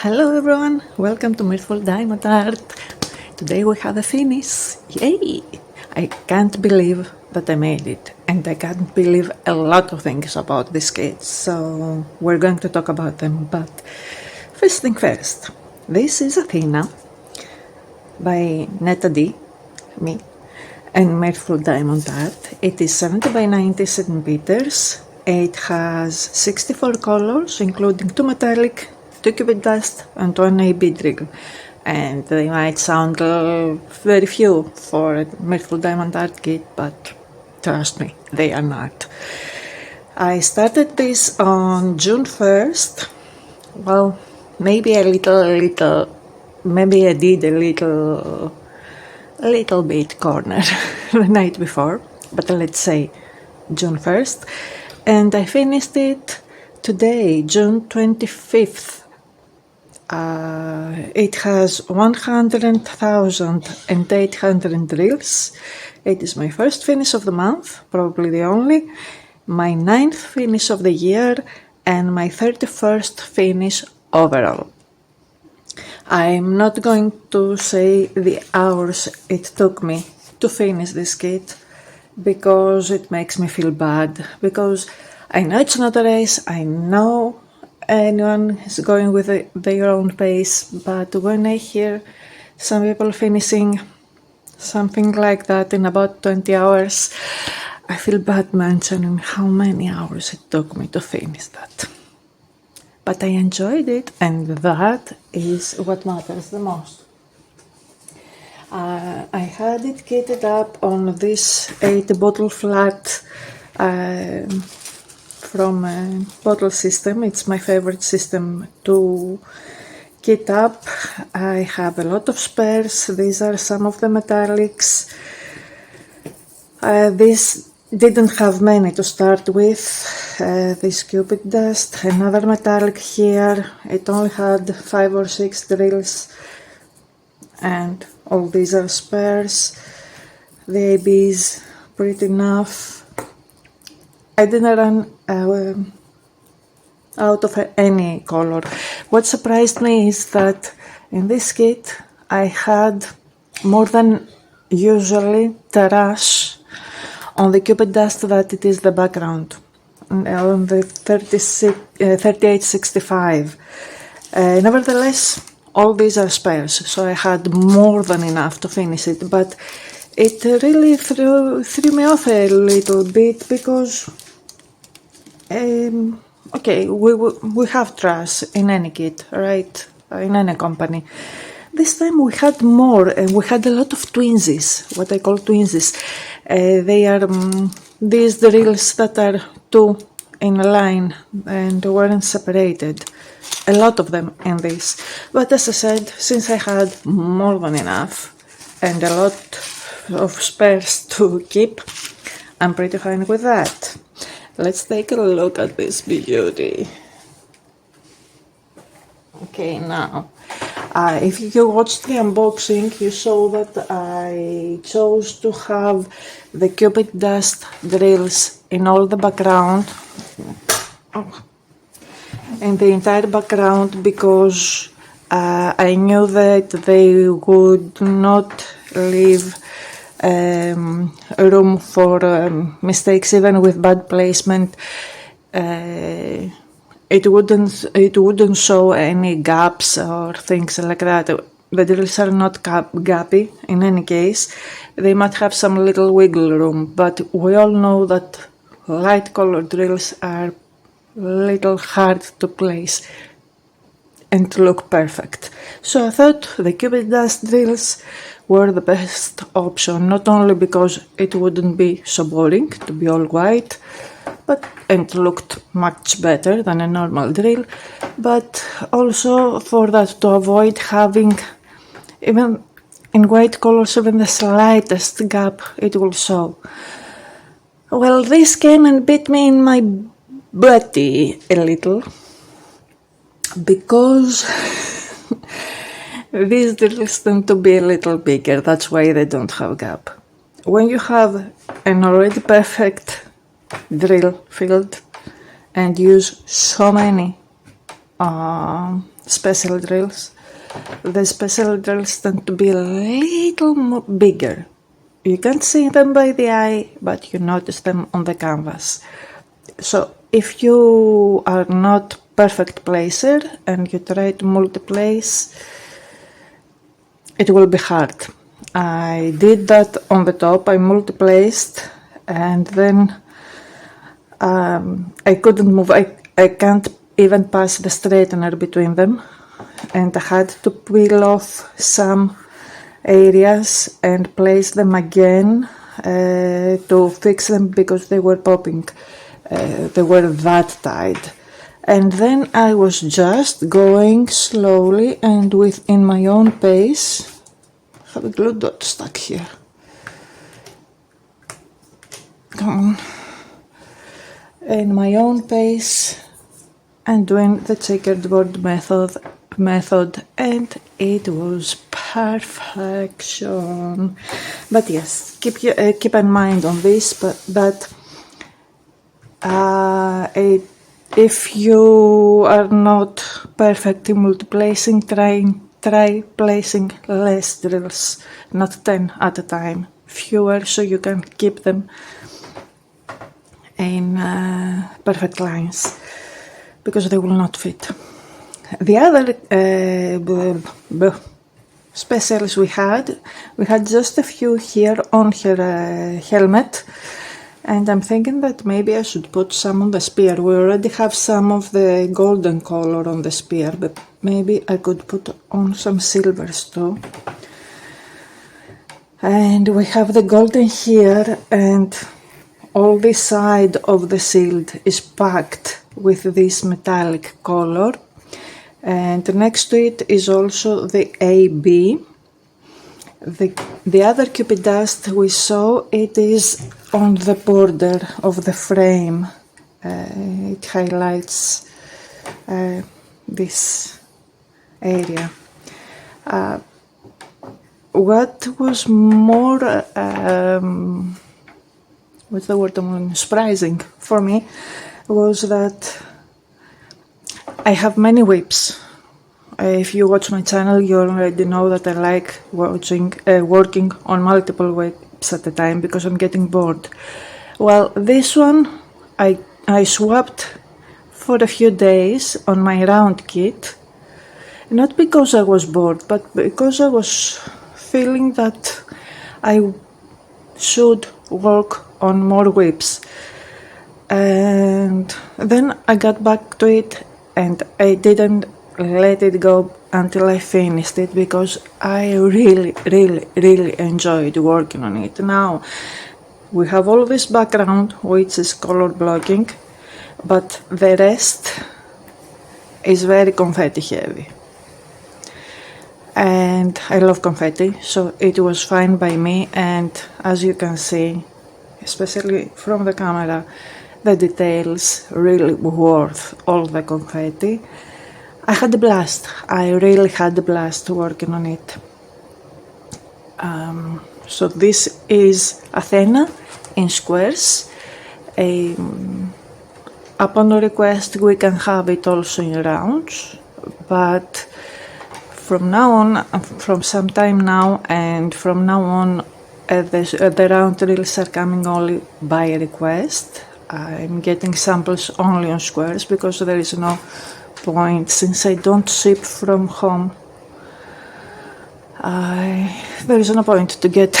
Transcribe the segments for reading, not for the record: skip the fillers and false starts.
Hello everyone, welcome to Mirthful Diamond Art. Today we have a finish. Yay! I can't believe that I made it, and I can't believe a lot of things about this kit, so we're going to talk about them. But first thing first, this is Athena by Netta D, me, and Mirthful Diamond Art. It is 70 by 90 centimeters. It has 64 colors, including 2 metallic, 2 cubic dust, and 1 AB drill. And they might sound very few for a Mirthful Diamond Art kit, but trust me, they are not. I started this on June 1st. Well, maybe maybe I did a little bit corner the night before, but let's say June 1st. And I finished it today, June 25th. It has 100,800 drills. It is my first finish of the month, probably the only, my 9th finish of the year, and my 31st finish overall. I'm not going to say the hours it took me to finish this kit, because it makes me feel bad, because I know it's not a race, I know anyone is going with their own pace, but when I hear some people finishing something like that in about 20 hours, I feel bad mentioning how many hours it took me to finish that. But I enjoyed it, and that is what matters the most. I had it kitted up on this 8-bottle flat from a bottle system. It's my favorite system to kit up. I have a lot of spares. These are some of the metallics. This didn't have many to start with. This cubic dust, another metallic here. It only had 5 or 6 drills, and all these are spares. The ABs, pretty enough. I didn't run out of any color. What surprised me is that in this kit I had more than usually terrace on the cubic dust that it is the background, on the 3865. Nevertheless, all these are spares, so I had more than enough to finish it, but it really threw me off a little bit, because okay, we have trash in any kit, right? In any company. This time we had more, and we had a lot of twinsies, what I call twinsies. They are these drills that are 2 in a line and weren't separated. A lot of them in this. But as I said, since I had more than enough and a lot of spares to keep, I'm pretty fine with that. Let's take a look at this beauty. Okay, now, if you watched the unboxing, you saw that I chose to have the cubic dust drills in all the background, in the entire background, because I knew that they would not leave room for mistakes, even with bad placement. It wouldn't show any gaps or things like that. The drills are not gappy in any case. They might have some little wiggle room, but we all know that light colored drills are little hard to place and to look perfect. So I thought the cubic dust drills were the best option, not only because it wouldn't be so boring to be all white, and looked much better than a normal drill, but also for that, to avoid having, even in white colors, even the slightest gap it will show. Well, this came and bit me in my butty a little, because these drills tend to be a little bigger. That's why they don't have gap. When you have an already perfect drill field and use so many special drills. The special drills tend to be a little more bigger. You can't see them by the eye, but you notice them on the canvas. So if you are not perfect placer and you try to multi-place, it will be hard. I did that on the top. I multi-placed and then I couldn't move. I can't even pass the straightener between them, and I had to peel off some areas and place them again to fix them because they were popping. They were that tight. And then I was just going slowly and within my own pace. I have a glue dot stuck here. Come on. In my own pace and doing the checkerboard method, and it was perfection. But yes, keep in mind on this, but if you are not perfect in multi-placing, try placing less drills, not 10 at a time, fewer, so you can keep them in perfect lines, because they will not fit. The other specials we had just a few here on her helmet, and I'm thinking that maybe I should put some on the spear. We already have some of the golden color on the spear, but maybe I could put on some silvers too. And we have the golden here, and all this side of the shield is packed with this metallic color, and next to it is also the AB. The other Cupid dust we saw, it is on the border of the frame. It highlights this area. What was more what's the word surprising for me was that I have many whips. If you watch my channel, you already know that I like working on multiple whips at a time because I'm getting bored. Well, this one I swapped for a few days on my round kit, not because I was bored, but because I was feeling that I should work on more whips. And then I got back to it, and I didn't let it go until I finished it because I really enjoyed working on it. Now we have all this background which is color blocking, but the rest is very confetti heavy, and I love confetti, so it was fine by me. And as you can see, especially from the camera, the details really worth all the confetti. I had a blast. I really had a blast working on it. So this is Athena in squares. Upon request we can have it also in rounds, but from now on, from some time now, and from now on, the round drills are coming only by request. I'm getting samples only on squares because there is no point, since I don't ship from home. There is no point to get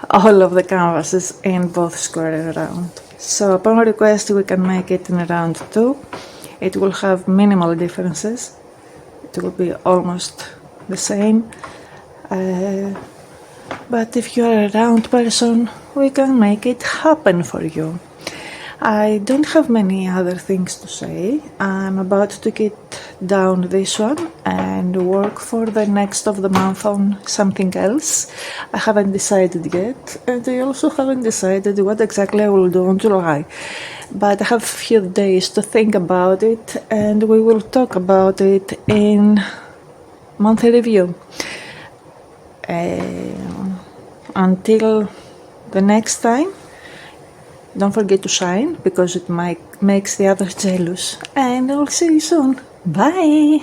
all of the canvases in both square and round. So upon request we can make it in round 2. It will have minimal differences. It will be almost the same. But if you're a round person, we can make it happen for you. I don't have many other things to say. I'm about to get down this one and work for the next of the month on something else. I haven't decided yet, and I also haven't decided what exactly I will do in July. But I have a few days to think about it, and we will talk about it in monthly review. Until the next time, don't forget to shine, because it makes the others jealous, and I'll see you soon. Bye!